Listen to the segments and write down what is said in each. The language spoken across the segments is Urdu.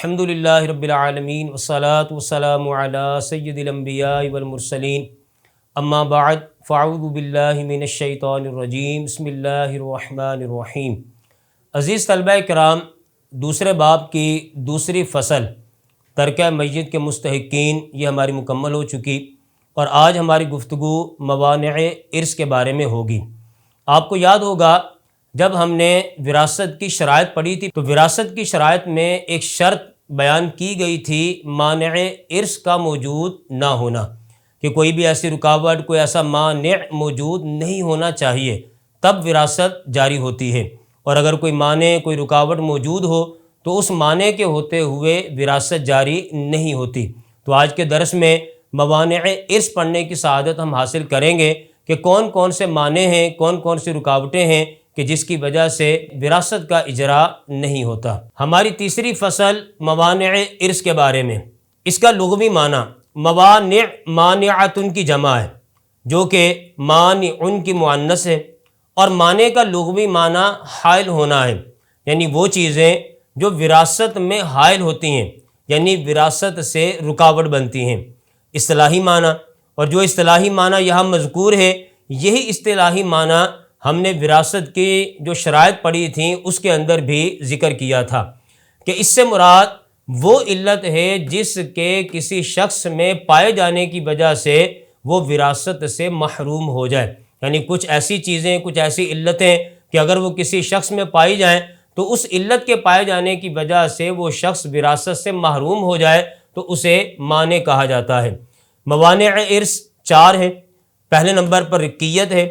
الحمدللہ رب العالمین والصلاة والسلام علی سید الانبیاء والمرسلین اما بعد فاعوذ باللہ من الشیطان الرجیم بسم اللہ الرحمن الرحیم۔ عزیز طلبہ کرام، دوسرے باب کی دوسری فصل ترکہ میت کے مستحقین یہ ہماری مکمل ہو چکی، اور آج ہماری گفتگو موانع ارث کے بارے میں ہوگی۔ آپ کو یاد ہوگا جب ہم نے وراثت کی شرائط پڑھی تھی تو وراثت کی شرائط میں ایک شرط بیان کی گئی تھی مانع ارث کا موجود نہ ہونا، کہ کوئی بھی ایسی رکاوٹ، کوئی ایسا مانع موجود نہیں ہونا چاہیے تب وراثت جاری ہوتی ہے، اور اگر کوئی مانع، کوئی رکاوٹ موجود ہو تو اس مانع کے ہوتے ہوئے وراثت جاری نہیں ہوتی۔ تو آج کے درس میں موانع ارث پڑھنے کی سعادت ہم حاصل کریں گے کہ کون کون سے مانع ہیں، کون کون سی رکاوٹیں ہیں کہ جس کی وجہ سے وراثت کا اجراء نہیں ہوتا۔ ہماری تیسری فصل موانع ارث کے بارے میں، اس کا لغوی معنی موانع مانعۃ کی جمع ہے، جو کہ مانع کی مؤنث ہے، اور مانع کا لغوی معنی حائل ہونا ہے، یعنی وہ چیزیں جو وراثت میں حائل ہوتی ہیں، یعنی وراثت سے رکاوٹ بنتی ہیں، اصطلاحی معنی۔ اور جو اصطلاحی معنی یہاں مذکور ہے، یہی اصطلاحی معنی ہم نے وراثت کی جو شرائط پڑھی تھیں اس کے اندر بھی ذکر کیا تھا، کہ اس سے مراد وہ علت ہے جس کے کسی شخص میں پائے جانے کی وجہ سے وہ وراثت سے محروم ہو جائے، یعنی کچھ ایسی چیزیں، کچھ ایسی علتیں کہ اگر وہ کسی شخص میں پائی جائیں تو اس علت کے پائے جانے کی وجہ سے وہ شخص وراثت سے محروم ہو جائے تو اسے مانع کہا جاتا ہے۔ موانع ارث چار ہیں۔ پہلے نمبر پر رقیت ہے،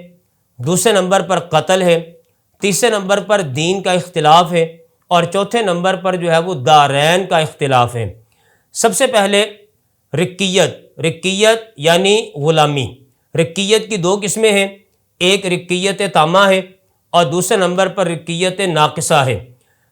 دوسرے نمبر پر قتل ہے، تیسرے نمبر پر دین کا اختلاف ہے، اور چوتھے نمبر پر جو ہے وہ دارین کا اختلاف ہے۔ سب سے پہلے رقیت یعنی غلامی۔ رقیت کی دو قسمیں ہیں، ایک رقیت تامہ ہے اور دوسرے نمبر پر رقیت ناقصہ ہے۔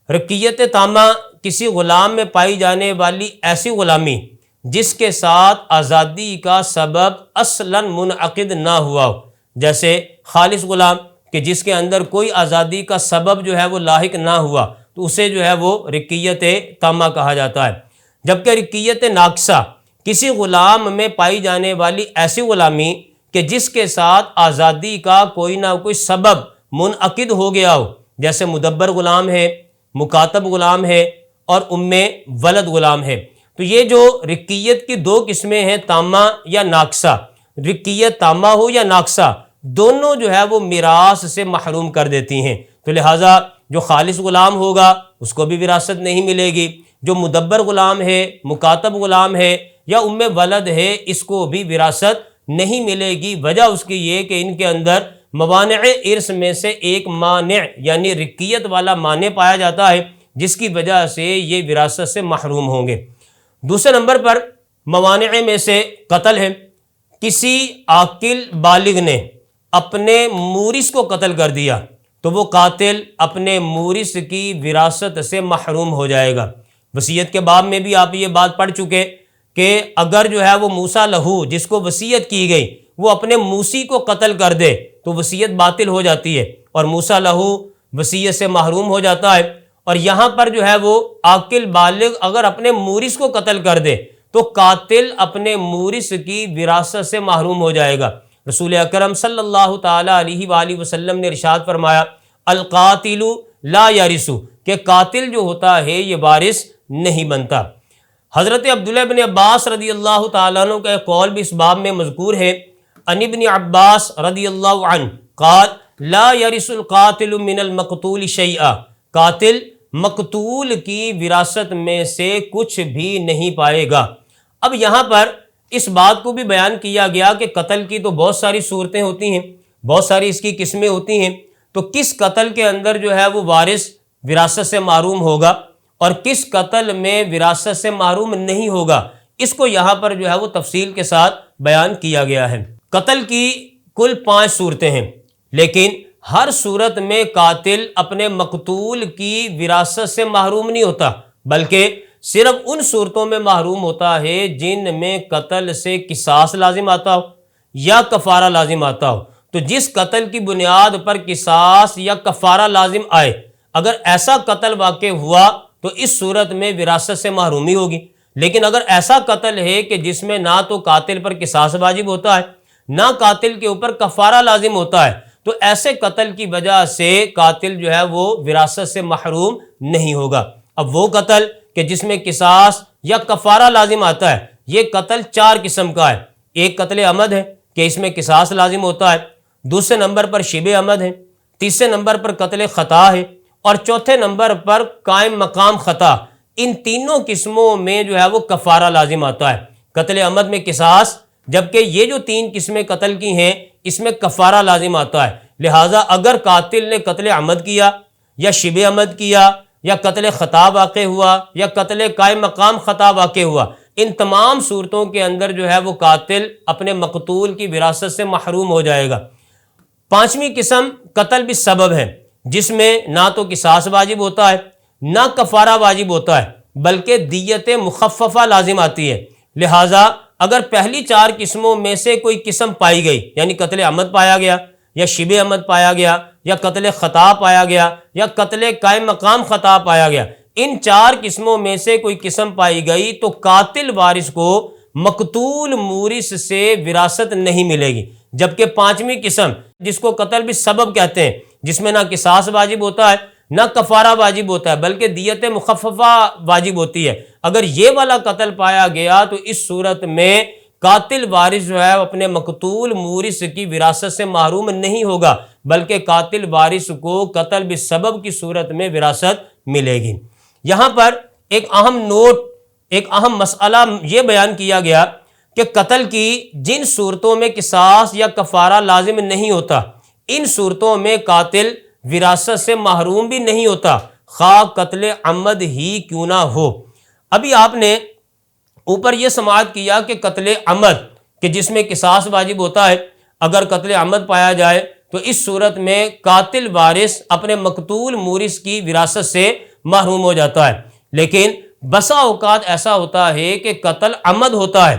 رقیت تامہ کسی غلام میں پائی جانے والی ایسی غلامی جس کے ساتھ آزادی کا سبب اصلاً منعقد نہ ہوا ہو، جیسے خالص غلام کہ جس کے اندر کوئی آزادی کا سبب جو ہے وہ لاحق نہ ہوا، تو اسے جو ہے وہ رقیت تامہ کہا جاتا ہے۔ جبکہ رقیت ناقصہ کسی غلام میں پائی جانے والی ایسی غلامی کہ جس کے ساتھ آزادی کا کوئی نہ کوئی سبب منعقد ہو گیا ہو، جیسے مدبر غلام ہے، مکاتب غلام ہے، اور ولد غلام ہے۔ تو یہ جو رقیت کی دو قسمیں ہیں، تامہ یا ناقصہ، رقیت تامہ ہو یا ناقصہ، دونوں جو ہے وہ میراث سے محروم کر دیتی ہیں۔ تو لہٰذا جو خالص غلام ہوگا اس کو بھی وراثت نہیں ملے گی، جو مدبر غلام ہے، مکاتب غلام ہے یا ولد ہے، اس کو بھی وراثت نہیں ملے گی۔ وجہ اس کی یہ کہ ان کے اندر موانع ارث میں سے ایک مانع یعنی رقیت والا مانع پایا جاتا ہے، جس کی وجہ سے یہ وراثت سے محروم ہوں گے۔ دوسرے نمبر پر موانع میں سے قتل ہے۔ کسی عاقل بالغ نے اپنے مورث کو قتل کر دیا تو وہ قاتل اپنے مورث کی وراثت سے محروم ہو جائے گا۔ وصیت کے باب میں بھی آپ یہ بات پڑھ چکے کہ اگر جو ہے وہ موسیٰ لہو جس کو وصیت کی گئی وہ اپنے موسی کو قتل کر دے تو وصیت باطل ہو جاتی ہے اور موسیٰ لہو وصیت سے محروم ہو جاتا ہے۔ اور یہاں پر جو ہے وہ عاقل بالغ اگر اپنے مورث کو قتل کر دے تو قاتل اپنے مورث کی وراثت سے محروم ہو جائے گا۔ رسول اکرم صلی اللہ تعالیٰ علیہ وآلہ وسلم نے ارشاد فرمایا القاتل لا یرث، کہ قاتل جو ہوتا ہے یہ وارث نہیں بنتا۔ حضرت عبداللہ بن عباس رضی اللہ تعالیٰ عنہ کا ایک قول بھی اس باب میں مذکور ہے، عن ابن عباس رضی اللہ عنہ قال لا یرث القاتل من المقتول شیئا، قاتل مقتول کی وراثت میں سے کچھ بھی نہیں پائے گا۔ اب یہاں پر اس بات کو بھی بیان کیا گیا کہ قتل کی تو بہت ساری صورتیں ہوتی ہیں، بہت ساری اس کی قسمیں ہوتی ہیں، تو کس قتل کے اندر جو ہے وہ وارث وراثت سے محروم ہوگا اور کس قتل میں وراثت سے محروم نہیں ہوگا، اس کو یہاں پر جو ہے وہ تفصیل کے ساتھ بیان کیا گیا ہے۔ قتل کی کل 5 صورتیں ہیں، لیکن ہر صورت میں قاتل اپنے مقتول کی وراثت سے محروم نہیں ہوتا، بلکہ صرف ان صورتوں میں محروم ہوتا ہے جن میں قتل سے قصاص لازم آتا ہو یا کفارہ لازم آتا ہو۔ تو جس قتل کی بنیاد پر قصاص یا کفارہ لازم آئے، اگر ایسا قتل واقع ہوا تو اس صورت میں وراثت سے محرومی ہوگی۔ لیکن اگر ایسا قتل ہے کہ جس میں نہ تو قاتل پر قصاص واجب ہوتا ہے، نہ قاتل کے اوپر کفارہ لازم ہوتا ہے، تو ایسے قتل کی وجہ سے قاتل جو ہے وہ وراثت سے محروم نہیں ہوگا۔ اب وہ قتل کہ جس میں قصاص یا کفارہ لازم آتا ہے، یہ قتل 4 قسم کا ہے۔ ایک قتل عمد ہے کہ اس میں قصاص لازم ہوتا ہے، دوسرے نمبر پر شبہ عمد ہے، تیسرے نمبر پر قتل خطا ہے، اور چوتھے نمبر پر قائم مقام خطا۔ ان تینوں قسموں میں جو ہے وہ کفارہ لازم آتا ہے۔ قتل عمد میں قصاص، جبکہ یہ جو 3 قسمیں قتل کی ہیں اس میں کفارہ لازم آتا ہے۔ لہٰذا اگر قاتل نے قتل عمد کیا یا شبہ عمد کیا یا قتل خطا واقع ہوا یا قتل قائم مقام خطا واقع ہوا، ان تمام صورتوں کے اندر جو ہے وہ قاتل اپنے مقتول کی وراثت سے محروم ہو جائے گا۔ 5ویں قسم قتل بالسبب ہے، جس میں نہ تو قصاص واجب ہوتا ہے نہ کفارہ واجب ہوتا ہے، بلکہ دیت مخففہ لازم آتی ہے۔ لہٰذا اگر پہلی 4 قسموں میں سے کوئی قسم پائی گئی، یعنی قتل عمد پایا گیا یا شبہ عمد پایا گیا یا قتل خطا پایا گیا یا قتل قائم مقام خطا پایا گیا، ان 4 قسموں میں سے کوئی قسم پائی گئی تو قاتل وارث کو مقتول مورث سے وراثت نہیں ملے گی۔ جبکہ 5ویں قسم جس کو قتل بالسبب کہتے ہیں، جس میں نہ قصاص واجب ہوتا ہے نہ کفارہ واجب ہوتا ہے، بلکہ دیت مخففہ واجب ہوتی ہے، اگر یہ والا قتل پایا گیا تو اس صورت میں قاتل وارث جو ہے اپنے مقتول مورث کی وراثت سے محروم نہیں ہوگا، بلکہ قاتل وارث کو قتل بالسبب کی صورت میں وراثت ملے گی۔ یہاں پر ایک اہم نوٹ، ایک اہم مسئلہ یہ بیان کیا گیا کہ قتل کی جن صورتوں میں قصاص یا کفارہ لازم نہیں ہوتا، ان صورتوں میں قاتل وراثت سے محروم بھی نہیں ہوتا، خواہ قتل عمد ہی کیوں نہ ہو۔ ابھی آپ نے اوپر یہ سماعت کیا کہ قتل عمد کہ جس میں قصاص واجب ہوتا ہے، اگر قتل عمد پایا جائے تو اس صورت میں قاتل وارث اپنے مقتول مورث کی وراثت سے محروم ہو جاتا ہے۔ لیکن بسا اوقات ایسا ہوتا ہے کہ قتل عمد ہوتا ہے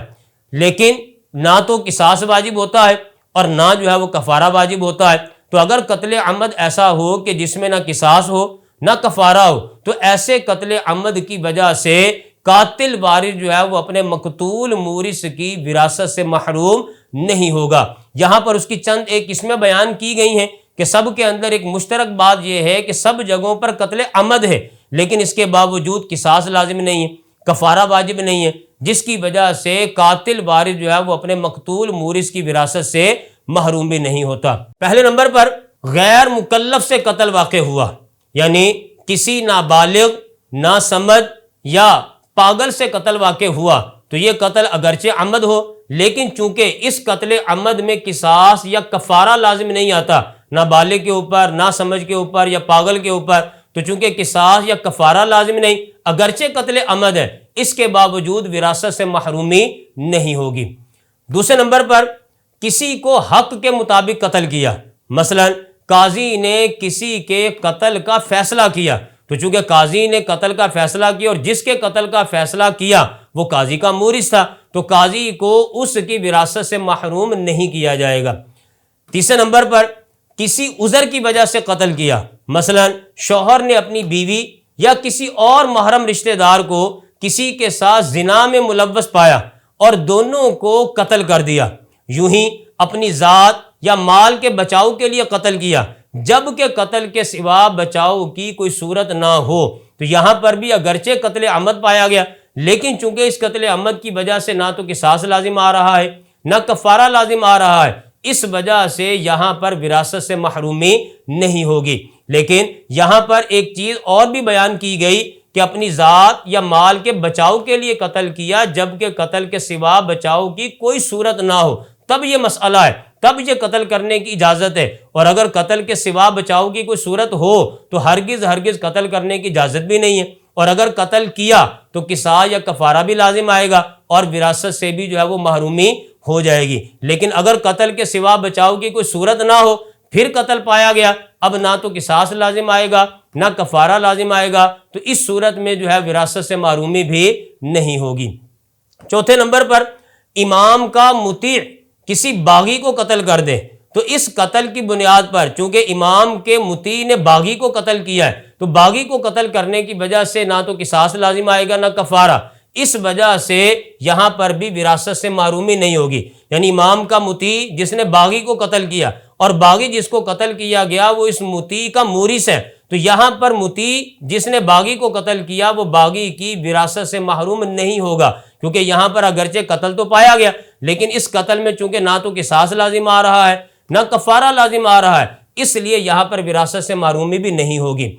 لیکن نہ تو قصاص واجب ہوتا ہے اور نہ جو ہے وہ کفارہ واجب ہوتا ہے۔ تو اگر قتل عمد ایسا ہو کہ جس میں نہ قصاص ہو نہ کفارہ ہو، تو ایسے قتل عمد کی وجہ سے قاتل وارث جو ہے وہ اپنے مقتول مورث کی وراثت سے محروم نہیں ہوگا۔ یہاں پر اس کی چند ایک قسمیں بیان کی گئی ہیں کہ سب کے اندر ایک مشترک بات یہ ہے کہ سب جگہوں پر قتل عمد ہے، لیکن اس کے باوجود قصاص لازم نہیں ہے، کفارہ واجب نہیں ہے، جس کی وجہ سے قاتل وارث جو ہے وہ اپنے مقتول مورث کی وراثت سے محروم بھی نہیں ہوتا۔ پہلے نمبر پر غیر مکلف سے قتل واقع ہوا، یعنی کسی نابالغ، ناسمجھ یا پاگل سے قتل واقع ہوا تو یہ قتل اگرچہ عمد ہو، لیکن چونکہ اس قتل عمد میں قصاص یا کفارہ لازم نہیں آتا، نابالغ کے اوپر، ناسمجھ کے اوپر یا پاگل کے اوپر، تو چونکہ قصاص یا کفارہ لازم نہیں، اگرچہ قتل عمد ہے، اس کے باوجود وراثت سے محرومی نہیں ہوگی۔ دوسرے نمبر پر کسی کو حق کے مطابق قتل کیا، مثلا قاضی نے کسی کے قتل کا فیصلہ کیا، تو چونکہ قاضی نے قتل کا فیصلہ کیا اور جس کے قتل کا فیصلہ کیا وہ قاضی کا مورث تھا، تو قاضی کو اس کی وراثت سے محروم نہیں کیا جائے گا۔ تیسرے نمبر پر کسی عذر کی وجہ سے قتل کیا، مثلا شوہر نے اپنی بیوی یا کسی اور محرم رشتہ دار کو کسی کے ساتھ زنا میں ملوث پایا اور دونوں کو قتل کر دیا، یوں ہی اپنی ذات یا مال کے بچاؤ کے لیے قتل کیا، جب کہ قتل کے سوا بچاؤ کی کوئی صورت نہ ہو، تو یہاں پر بھی اگرچہ قتل عمد پایا گیا، لیکن چونکہ اس قتل عمد کی وجہ سے نہ تو قصاص لازم آ رہا ہے نہ کفارہ لازم آ رہا ہے، اس وجہ سے یہاں پر وراثت سے محرومی نہیں ہوگی۔ لیکن یہاں پر ایک چیز اور بھی بیان کی گئی کہ اپنی ذات یا مال کے بچاؤ کے لیے قتل کیا، جبکہ قتل کے سوا بچاؤ کی کوئی صورت نہ ہو، تب یہ مسئلہ ہے، تب یہ قتل کرنے کی اجازت ہے، اور اگر قتل کے سوا بچاؤ کی کوئی صورت ہو تو ہرگز قتل کرنے کی اجازت بھی نہیں ہے، اور اگر قتل کیا تو قصاص یا کفارہ بھی لازم آئے گا اور وراثت سے بھی جو ہے وہ محرومی ہو جائے گی۔ لیکن اگر قتل کے سوا بچاؤ کی کوئی صورت نہ ہو، پھر قتل پایا گیا، اب نہ تو قصاص لازم آئے گا نہ کفارہ لازم آئے گا، تو اس صورت میں جو ہے وراثت سے محرومی بھی نہیں ہوگی۔ چوتھے نمبر پر امام کا مطیع کسی باغی کو قتل کر دے، تو اس قتل کی بنیاد پر چونکہ امام کے مطیع نے باغی کو قتل کیا ہے، تو باغی کو قتل کرنے کی وجہ سے نہ تو قصاص لازم آئے گا نہ کفارہ، اس وجہ سے یہاں پر بھی وراثت سے محرومی نہیں ہوگی۔ یعنی امام کا مطیع جس نے باغی کو قتل کیا اور باغی جس کو قتل کیا گیا وہ اس مطیع کا مورث ہے، تو یہاں پر مطیع جس نے باغی کو قتل کیا وہ باغی کی وراثت سے محروم نہیں ہوگا، کیونکہ یہاں پر اگرچہ قتل تو پایا گیا لیکن اس قتل میں چونکہ نہ تو قصاص لازم آ رہا ہے نہ کفارہ لازم آ رہا ہے، اس لیے یہاں پر وراثت سے محرومی بھی نہیں ہوگی۔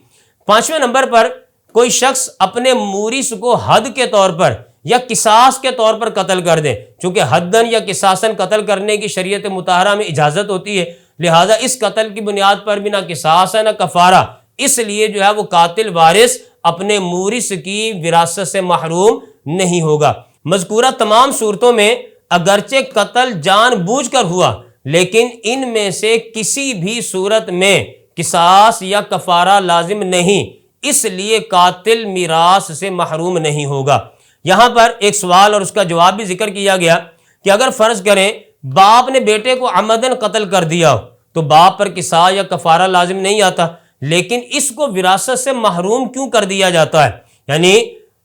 5ویں نمبر پر کوئی شخص اپنے مورث کو حد کے طور پر یا قصاص کے طور پر قتل کر دے، چونکہ حدن یا قصاصن قتل کرنے کی شریعت مطہرہ میں اجازت ہوتی ہے، لہٰذا اس قتل کی بنیاد پر بھی نہ قصاص ہے نہ کفارہ، اس لیے جو ہے وہ قاتل وارث اپنے مورث کی وراثت سے محروم نہیں ہوگا۔ مذکورہ تمام صورتوں میں اگرچہ قتل جان بوجھ کر ہوا لیکن ان میں سے کسی بھی صورت میں قصاص یا کفارہ لازم نہیں، اس لیے قاتل میراث سے محروم نہیں ہوگا۔ یہاں پر ایک سوال اور اس کا جواب بھی ذکر کیا گیا کہ اگر فرض کریں باپ نے بیٹے کو عمدن قتل کر دیا تو باپ پر قصاص یا کفارہ لازم نہیں آتا، لیکن اس کو وراثت سے محروم کیوں کر دیا جاتا ہے؟ یعنی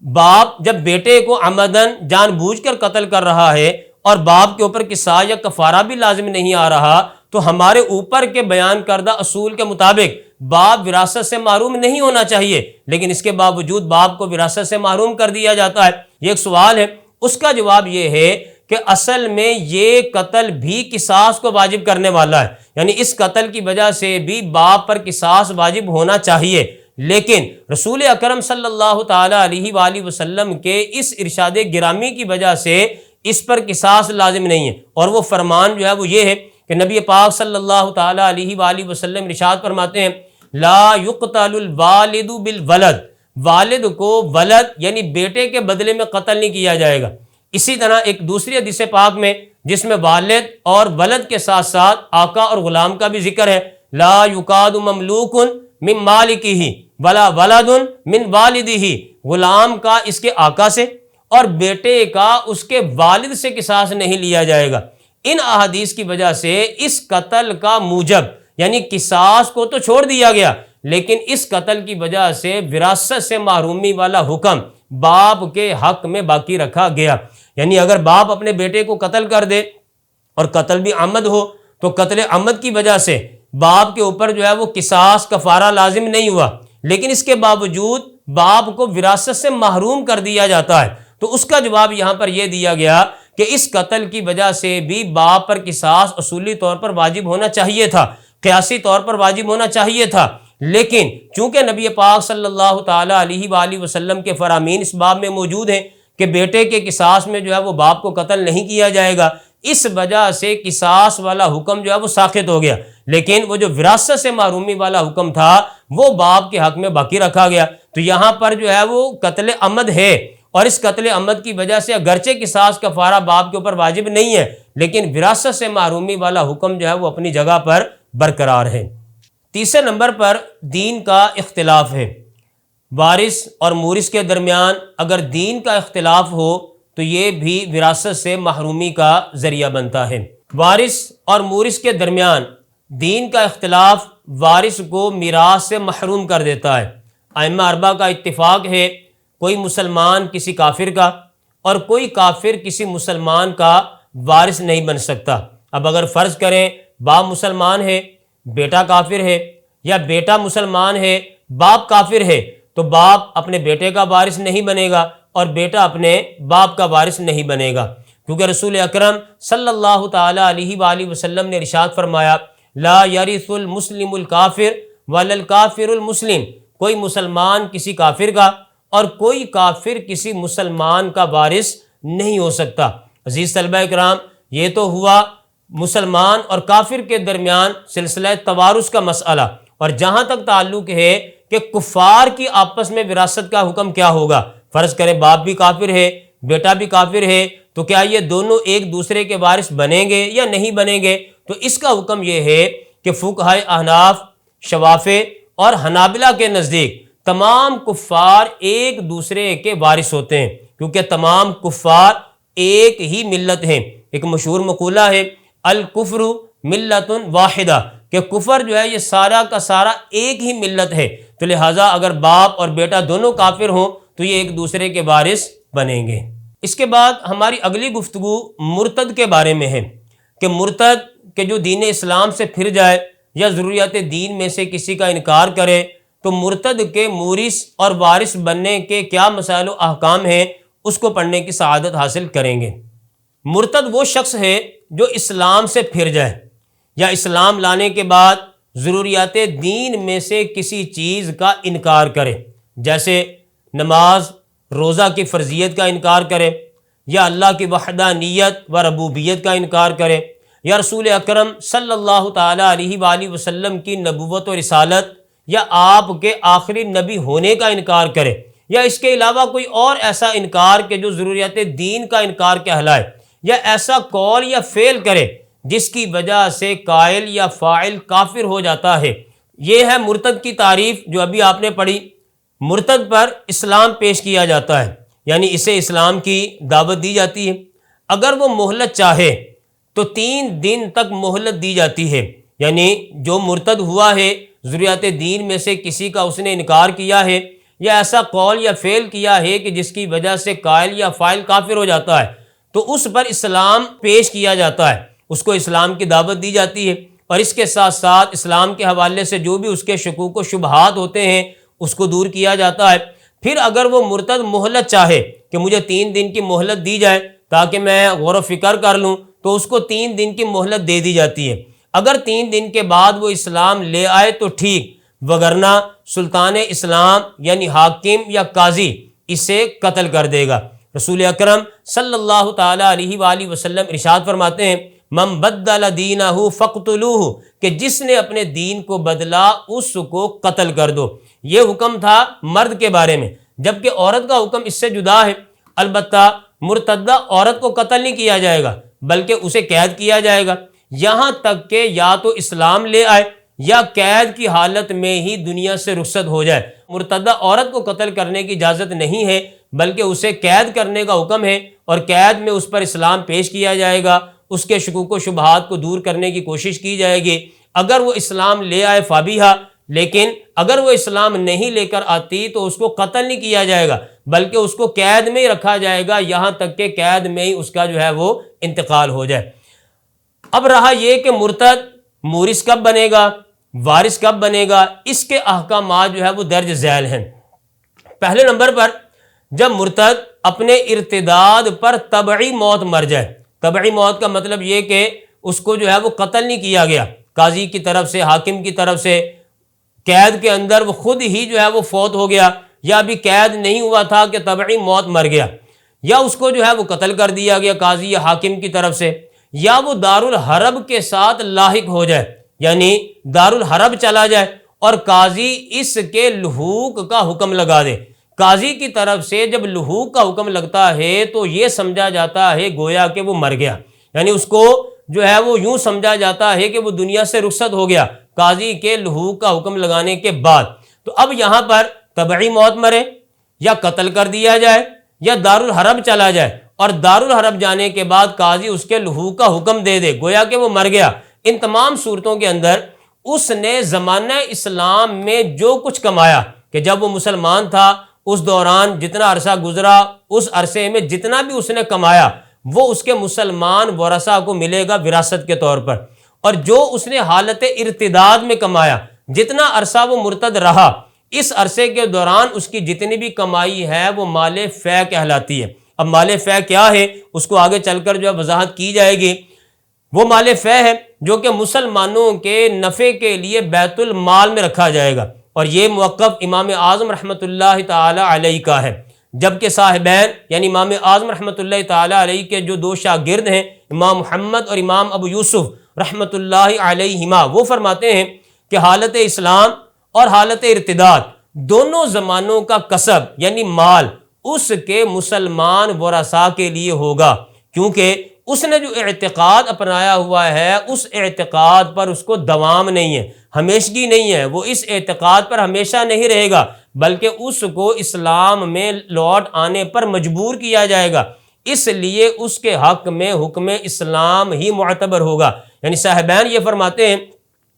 باپ جب بیٹے کو عمدن جان بوجھ کر قتل کر رہا ہے اور باپ کے اوپر قصاص یا کفارہ بھی لازم نہیں آ رہا، تو ہمارے اوپر کے بیان کردہ اصول کے مطابق باپ وراثت سے محروم نہیں ہونا چاہیے، لیکن اس کے باوجود باپ کو وراثت سے محروم کر دیا جاتا ہے۔ یہ ایک سوال ہے، اس کا جواب یہ ہے کہ اصل میں یہ قتل بھی قصاص کو واجب کرنے والا ہے، یعنی اس قتل کی وجہ سے بھی باپ پر قصاص واجب ہونا چاہیے، لیکن رسول اکرم صلی اللہ تعالی علیہ وآلہ وسلم کے اس ارشاد گرامی کی وجہ سے اس پر قصاص لازم نہیں ہے، اور وہ فرمان جو ہے وہ یہ ہے کہ نبی پاک صلی اللہ تعالی علیہ وآلہ وسلم ارشاد فرماتے ہیں لا یقتل الوالد بالولد، والد کو ولد یعنی بیٹے کے بدلے میں قتل نہیں کیا جائے گا۔ اسی طرح ایک دوسری حدیث پاک میں جس میں والد اور ولد کے ساتھ ساتھ آقا اور غلام کا بھی ذکر ہے، لا یقاد مملوک من مالکہ ولا ولد من والدہ، غلام کا اس کے آقا سے اور بیٹے کا اس کے والد سے قصاص نہیں لیا جائے گا۔ ان احادیث کی وجہ سے اس قتل کا موجب یعنی قصاص کو تو چھوڑ دیا گیا، لیکن اس قتل کی وجہ سے وراثت سے محرومی والا حکم باپ کے حق میں باقی رکھا گیا۔ یعنی اگر باپ اپنے بیٹے کو قتل کر دے اور قتل بھی عمد ہو تو قتل عمد کی وجہ سے باپ کے اوپر جو ہے وہ قصاص کفارہ لازم نہیں ہوا، لیکن اس کے باوجود باپ کو وراثت سے محروم کر دیا جاتا ہے، تو اس کا جواب یہاں پر یہ دیا گیا کہ اس قتل کی وجہ سے بھی باپ پر قصاص اصولی طور پر واجب ہونا چاہیے تھا، قیاسی طور پر واجب ہونا چاہیے تھا، لیکن چونکہ نبی پاک صلی اللہ تعالی علیہ وآلہ وسلم کے فرامین اس باب میں موجود ہیں کہ بیٹے کے قصاص میں جو ہے وہ باپ کو قتل نہیں کیا جائے گا، اس وجہ سے قصاص والا حکم جو ہے وہ ساقط ہو گیا، لیکن وہ جو وراثت سے محرومی والا حکم تھا وہ باپ کے حق میں باقی رکھا گیا۔ تو یہاں پر جو ہے وہ قتل عمد ہے، اور اس قتل عمد کی وجہ سے اگرچہ قصاص کفارہ باپ کے اوپر واجب نہیں ہے، لیکن وراثت سے محرومی والا حکم جو ہے وہ اپنی جگہ پر برقرار ہے۔ تیسرے نمبر پر دین کا اختلاف ہے۔ وارث اور مورث کے درمیان اگر دین کا اختلاف ہو تو یہ بھی وراثت سے محرومی کا ذریعہ بنتا ہے۔ وارث اور مورث کے درمیان دین کا اختلاف وارث کو میراث سے محروم کر دیتا ہے۔ ائمہ اربعہ کا اتفاق ہے کوئی مسلمان کسی کافر کا اور کوئی کافر کسی مسلمان کا وارث نہیں بن سکتا۔ اب اگر فرض کریں باپ مسلمان ہے بیٹا کافر ہے، یا بیٹا مسلمان ہے باپ کافر ہے، تو باپ اپنے بیٹے کا وارث نہیں بنے گا اور بیٹا اپنے باپ کا وارث نہیں بنے گا، کیونکہ رسول اکرم صلی اللہ تعالی علیہ وآلہ وسلم نے ارشاد فرمایا لا یرث المسلم الکافر ولا الکافر المسلم، کوئی مسلمان کسی کافر کا اور کوئی کافر کسی مسلمان کا وارث نہیں ہو سکتا۔ عزیز طلبہ اکرام، یہ تو ہوا مسلمان اور کافر کے درمیان سلسلہ توارث کا مسئلہ، اور جہاں تک تعلق ہے کہ کفار کی آپس میں وراثت کا حکم کیا ہوگا، فرض کریں باپ بھی کافر ہے بیٹا بھی کافر ہے، تو کیا یہ دونوں ایک دوسرے کے وارث بنیں گے یا نہیں بنیں گے؟ تو اس کا حکم یہ ہے کہ فقہائے احناف، شوافع اور حنابلہ کے نزدیک تمام کفار ایک دوسرے کے وارث ہوتے ہیں، کیونکہ تمام کفار ایک ہی ملت ہیں۔ ایک مشہور مقولہ ہے الکفر ملت واحدہ، کہ کفر جو ہے یہ سارا کا سارا ایک ہی ملت ہے، تو لہٰذا اگر باپ اور بیٹا دونوں کافر ہوں تو یہ ایک دوسرے کے وارث بنیں گے۔ اس کے بعد ہماری اگلی گفتگو مرتد کے بارے میں ہے کہ مرتد کہ جو دین اسلام سے پھر جائے یا ضروریات دین میں سے کسی کا انکار کرے، تو مرتد کے مورث اور وارث بننے کے کیا مسائل و احکام ہیں، اس کو پڑھنے کی سعادت حاصل کریں گے۔ مرتد وہ شخص ہے جو اسلام سے پھر جائے یا اسلام لانے کے بعد ضروریات دین میں سے کسی چیز کا انکار کرے، جیسے نماز روزہ کی فرضیت کا انکار کرے، یا اللہ کی وحدانیت و ربوبیت کا انکار کرے، یا رسول اکرم صلی اللہ تعالیٰ علیہ وآلہ وسلم کی نبوت و رسالت یا آپ کے آخری نبی ہونے کا انکار کرے، یا اس کے علاوہ کوئی اور ایسا انکار کہ جو ضروریات دین کا انکار کہلائے، یا ایسا قول یا فعل کرے جس کی وجہ سے قائل یا فاعل کافر ہو جاتا ہے۔ یہ ہے مرتد کی تعریف جو ابھی آپ نے پڑھی۔ مرتد پر اسلام پیش کیا جاتا ہے، یعنی اسے اسلام کی دعوت دی جاتی ہے۔ اگر وہ مہلت چاہے تو 3 دن تک مہلت دی جاتی ہے، یعنی جو مرتد ہوا ہے ضروریات دین میں سے کسی کا اس نے انکار کیا ہے یا ایسا قول یا فعل کیا ہے کہ جس کی وجہ سے قائل یا فاعل کافر ہو جاتا ہے، تو اس پر اسلام پیش کیا جاتا ہے، اس کو اسلام کی دعوت دی جاتی ہے، اور اس کے ساتھ ساتھ اسلام کے حوالے سے جو بھی اس کے شکوک و شبہات ہوتے ہیں اس کو دور کیا جاتا ہے۔ پھر اگر وہ مرتد مہلت چاہے کہ مجھے 3 دن کی مہلت دی جائے تاکہ میں غور و فکر کر لوں، تو اس کو 3 دن کی مہلت دے دی جاتی ہے۔ اگر 3 دن کے بعد وہ اسلام لے آئے تو ٹھیک، وگرنہ سلطان اسلام یعنی حاکم یا قاضی اسے قتل کر دے گا۔ رسول اکرم صلی اللہ تعالیٰ علیہ وآلہ وسلم ارشاد فرماتے ہیں، من بدل دینہ فاقتلوہ، کہ جس نے اپنے دین کو بدلا اس کو قتل کر دو۔ یہ حکم تھا مرد کے بارے میں، جبکہ عورت کا حکم اس سے جدا ہے۔ البتہ مرتدہ عورت کو قتل نہیں کیا جائے گا بلکہ اسے قید کیا جائے گا، یہاں تک کہ یا تو اسلام لے آئے یا قید کی حالت میں ہی دنیا سے رخصت ہو جائے۔ مرتدہ عورت کو قتل کرنے کی اجازت نہیں ہے بلکہ اسے قید کرنے کا حکم ہے، اور قید میں اس پر اسلام پیش کیا جائے گا، اس کے شکوک و شبہات کو دور کرنے کی کوشش کی جائے گی۔ اگر وہ اسلام لے آئے فابیہا، لیکن اگر وہ اسلام نہیں لے کر آتی تو اس کو قتل نہیں کیا جائے گا بلکہ اس کو قید میں ہی رکھا جائے گا، یہاں تک کہ قید میں ہی اس کا جو ہے وہ انتقال ہو جائے۔ اب رہا یہ کہ مرتد مورث کب بنے گا، وارث کب بنے گا، اس کے احکامات جو ہے وہ درج ذیل ہیں۔ پہلے نمبر پر جب مرتد اپنے ارتداد پر طبعی موت مر جائے، طبعی موت کا مطلب یہ کہ اس کو جو ہے وہ قتل نہیں کیا گیا قاضی کی طرف سے، حاکم کی طرف سے، قید کے اندر وہ خود ہی جو ہے وہ فوت ہو گیا، یا ابھی قید نہیں ہوا تھا کہ طبعی موت مر گیا، یا اس کو جو ہے وہ قتل کر دیا گیا قاضی یا حاکم کی طرف سے، یا وہ دارالحرب کے ساتھ لاحق ہو جائے، یعنی دارالحرب چلا جائے اور قاضی اس کے لحوق کا حکم لگا دے۔ قاضی کی طرف سے جب لحوق کا حکم لگتا ہے تو یہ سمجھا جاتا ہے گویا کہ وہ مر گیا، یعنی اس کو جو ہے وہ یوں سمجھا جاتا ہے کہ وہ دنیا سے رخصت ہو گیا قاضی کے لحوق کا حکم لگانے کے بعد۔ تو اب یہاں پر طبعی موت مرے یا قتل کر دیا جائے یا دارالحرب چلا جائے، اور دارالحرب جانے کے بعد قاضی اس کے لحوق کا حکم دے دے، گویا کہ وہ مر گیا۔ ان تمام صورتوں کے اندر اس نے زمانہ اسلام میں جو کچھ کمایا، کہ جب وہ مسلمان تھا اس دوران جتنا عرصہ گزرا، اس عرصے میں جتنا بھی اس نے کمایا وہ اس کے مسلمان ورثہ کو ملے گا وراثت کے طور پر، اور جو اس نے حالت ارتداد میں کمایا، جتنا عرصہ وہ مرتد رہا، اس عرصے کے دوران اس کی جتنی بھی کمائی ہے وہ مال فے کہلاتی ہے۔ اب مال فے کیا ہے اس کو آگے چل کر جو ہے وضاحت کی جائے گی۔ وہ مال فے ہے جو کہ مسلمانوں کے نفع کے لیے بیت المال میں رکھا جائے گا، اور یہ موقف امام اعظم رحمۃ اللہ تعالی علیہ کا ہے، جبکہ صاحبین یعنی امام اعظم رحمۃ اللہ تعالی علیہ کے جو 2 شاگرد ہیں، امام محمد اور امام ابو یوسف رحمۃ اللہ علیہما، وہ فرماتے ہیں کہ حالت اسلام اور حالت ارتداد دونوں زمانوں کا کسب یعنی مال اس کے مسلمان ورثاء کے لیے ہوگا، کیونکہ اس نے جو اعتقاد اپنایا ہوا ہے اس اعتقاد پر اس کو دوام نہیں ہے، ہمیشگی نہیں ہے، وہ اس اعتقاد پر ہمیشہ نہیں رہے گا بلکہ اس کو اسلام میں لوٹ آنے پر مجبور کیا جائے گا، اس لیے اس کے حق میں حکم اسلام ہی معتبر ہوگا۔ یعنی صاحبین یہ فرماتے ہیں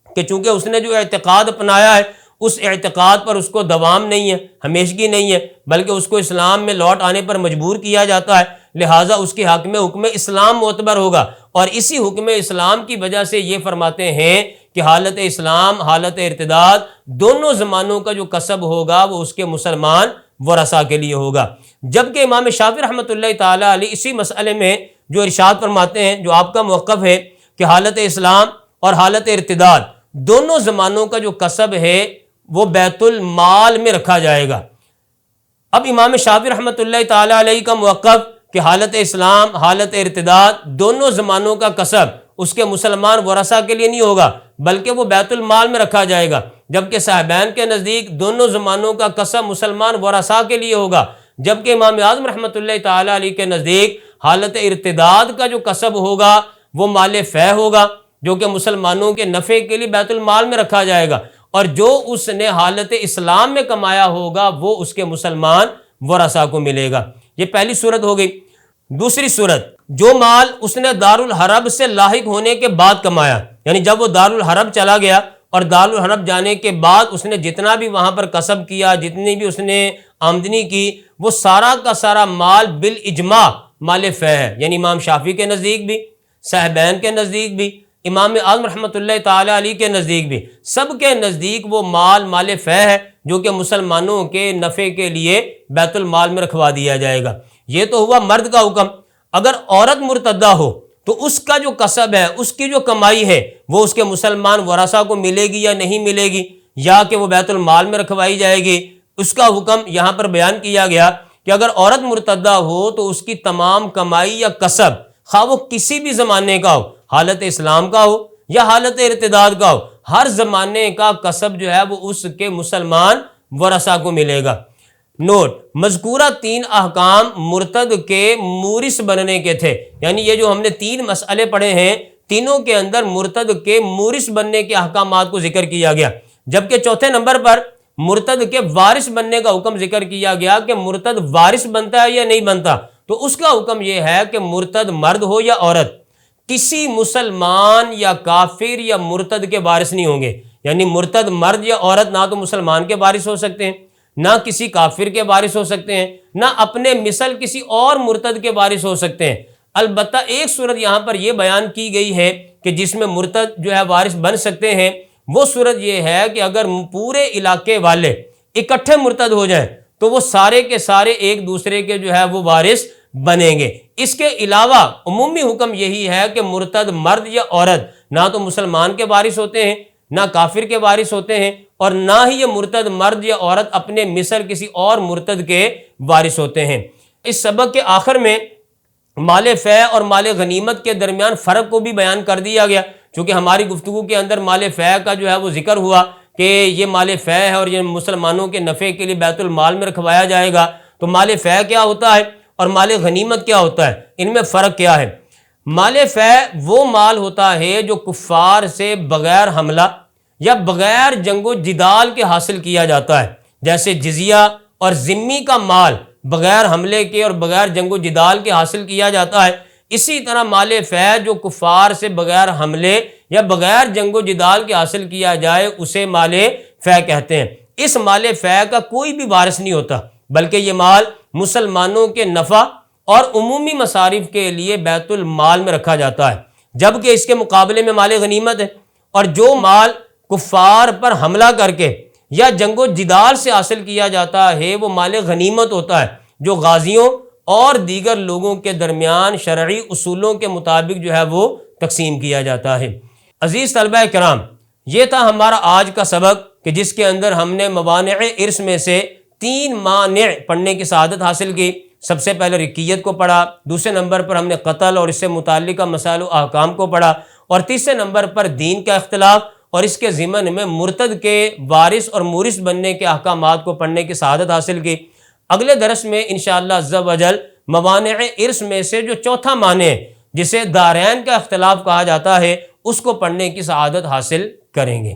کہ چونکہ اس نے جو اعتقاد اپنایا ہے اس اعتقاد پر اس کو دوام نہیں ہے، ہمیشگی نہیں ہے، بلکہ اس کو اسلام میں لوٹ آنے پر مجبور کیا جاتا ہے، لہٰذا اس کے حق میں حکم اسلام معتبر ہوگا۔ اور اسی حکم اسلام کی وجہ سے یہ فرماتے ہیں کہ حالت اسلام، حالت ارتداد، دونوں زمانوں کا جو کسب ہوگا وہ اس کے مسلمان ورثاء کے لیے ہوگا۔ جبکہ امام شافعی رحمۃ اللہ تعالیٰ علیہ اسی مسئلے میں جو ارشاد فرماتے ہیں، جو آپ کا موقف ہے کہ حالت اسلام اور حالت ارتداد دونوں زمانوں کا جو کسب ہے وہ بیت المال میں رکھا جائے گا۔ اب امام شافعی رحمۃ اللہ تعالیٰ علیہ کا موقف کہ حالت اسلام، حالت ارتداد دونوں زمانوں کا کسب اس کے مسلمان ورثاء کے لیے نہیں ہوگا، بلکہ وہ بیت المال میں رکھا جائے گا۔ جبکہ صاحبین کے نزدیک دونوں زمانوں کا کسب مسلمان ورثاء کے لیے ہوگا، جبکہ امام اعظم رحمۃ اللہ تعالیٰ علیہ کے نزدیک حالت ارتداد کا جو کسب ہوگا وہ مال فیح ہوگا، جو کہ مسلمانوں کے نفع کے لیے بیت المال میں رکھا جائے گا، اور جو اس نے حالت اسلام میں کمایا ہوگا وہ اس کے مسلمان ورثاء کو ملے گا۔ یہ پہلی صورت ہو گئی۔ دوسری صورت، جو مال اس نے دارالحرب سے لاحق ہونے کے بعد کمایا، یعنی جب وہ دارالحرب چلا گیا اور دارالحرب جانے کے بعد اس نے جتنا بھی وہاں پر کسب کیا، جتنی بھی اس نے آمدنی کی، وہ سارا کا سارا مال بالاجماع مال فیح ہے، یعنی امام شافعی کے نزدیک بھی، صاحبین کے نزدیک بھی، امام اعظم رحمۃ اللہ تعالیٰ علیہ کے نزدیک بھی، سب کے نزدیک وہ مال فیح ہے جو کہ مسلمانوں کے نفع کے لیے بیت المال میں رکھوا دیا جائے گا۔ یہ تو ہوا مرد کا حکم۔ اگر عورت مرتدہ ہو تو اس کا جو کسب ہے، اس کی جو کمائی ہے، وہ اس کے مسلمان ورثاء کو ملے گی یا نہیں ملے گی، یا کہ وہ بیت المال میں رکھوائی جائے گی، اس کا حکم یہاں پر بیان کیا گیا کہ اگر عورت مرتدہ ہو تو اس کی تمام کمائی یا کسب، خواہ وہ کسی بھی زمانے کا ہو، حالت اسلام کا ہو یا حالت ارتداد کا ہو، ہر زمانے کا کسب جو ہے وہ اس کے مسلمان ورثاء کو ملے گا۔ نوٹ: مذکورہ 3 احکام مرتد کے مورث بننے کے تھے، یعنی یہ جو ہم نے 3 مسئلے پڑھے ہیں، تینوں کے اندر مرتد کے مورث بننے کے احکامات کو ذکر کیا گیا، جبکہ چوتھے نمبر پر مرتد کے وارث بننے کا حکم ذکر کیا گیا کہ مرتد وارث بنتا ہے یا نہیں بنتا۔ تو اس کا حکم یہ ہے کہ مرتد مرد ہو یا عورت، کسی مسلمان یا کافر یا مرتد کے وارث نہیں ہوں گے، یعنی مرتد مرد یا عورت نہ تو مسلمان کے وارث ہو سکتے ہیں، نہ کسی کافر کے وارث ہو سکتے ہیں، نہ اپنے مثل کسی اور مرتد کے وارث ہو سکتے ہیں۔ البتہ ایک صورت یہاں پر یہ بیان کی گئی ہے کہ جس میں مرتد جو ہے وارث بن سکتے ہیں، وہ صورت یہ ہے کہ اگر پورے علاقے والے اکٹھے مرتد ہو جائیں تو وہ سارے کے سارے ایک دوسرے کے جو ہے وہ وارث بنیں گے۔ اس کے علاوہ عمومی حکم یہی ہے کہ مرتد مرد یا عورت نہ تو مسلمان کے وارث ہوتے ہیں، نہ کافر کے وارث ہوتے ہیں، اور نہ ہی یہ مرتد مرد یا عورت اپنے مثل کسی اور مرتد کے وارث ہوتے ہیں۔ اس سبق کے آخر میں مال فیح اور مال غنیمت کے درمیان فرق کو بھی بیان کر دیا گیا، چونکہ ہماری گفتگو کے اندر مال فیح کا جو ہے وہ ذکر ہوا کہ یہ مال فیح ہے اور یہ مسلمانوں کے نفع کے لیے بیت المال میں رکھوایا جائے گا۔ تو مال فیح کیا ہوتا ہے اور مال غنیمت کیا ہوتا ہے، ان میں فرق کیا ہے؟ مال فیح وہ مال ہوتا ہے جو کفار سے بغیر حملہ یا بغیر جنگ و جدال کے حاصل کیا جاتا ہے، جیسے جزیہ اور ذمی کا مال بغیر حملے کے اور بغیر جنگ و جدال کے حاصل کیا جاتا ہے، اسی طرح مال فیح جو کفار سے بغیر حملے یا بغیر جنگ و جدال کے حاصل کیا جائے اسے مال فیح کہتے ہیں۔ اس مال فیح کا کوئی بھی وارث نہیں ہوتا، بلکہ یہ مال مسلمانوں کے نفع اور عمومی مصارف کے لیے بیت المال میں رکھا جاتا ہے، جبکہ اس کے مقابلے میں مال غنیمت ہے، اور جو مال کفار پر حملہ کر کے یا جنگ و جدال سے حاصل کیا جاتا ہے وہ مال غنیمت ہوتا ہے، جو غازیوں اور دیگر لوگوں کے درمیان شرعی اصولوں کے مطابق جو ہے وہ تقسیم کیا جاتا ہے۔ عزیز طلبہ کرام، یہ تھا ہمارا آج کا سبق کہ جس کے اندر ہم نے موانع ارث میں سے 3 مانع پڑھنے کی سعادت حاصل کی۔ سب سے پہلے رقیت کو پڑھا، دوسرے نمبر پر ہم نے قتل اور اس سے متعلقہ مسائل و احکام کو پڑھا، اور تیسرے نمبر پر دین کا اختلاف اور اس کے ضمن میں مرتد کے وارث اور مورث بننے کے احکامات کو پڑھنے کی سعادت حاصل کی۔ اگلے درس میں انشاءاللہ عز و جل موانع ارث میں سے جو چوتھا مانع ہے جسے دارین کا اختلاف کہا جاتا ہے اس کو پڑھنے کی سعادت حاصل کریں گے۔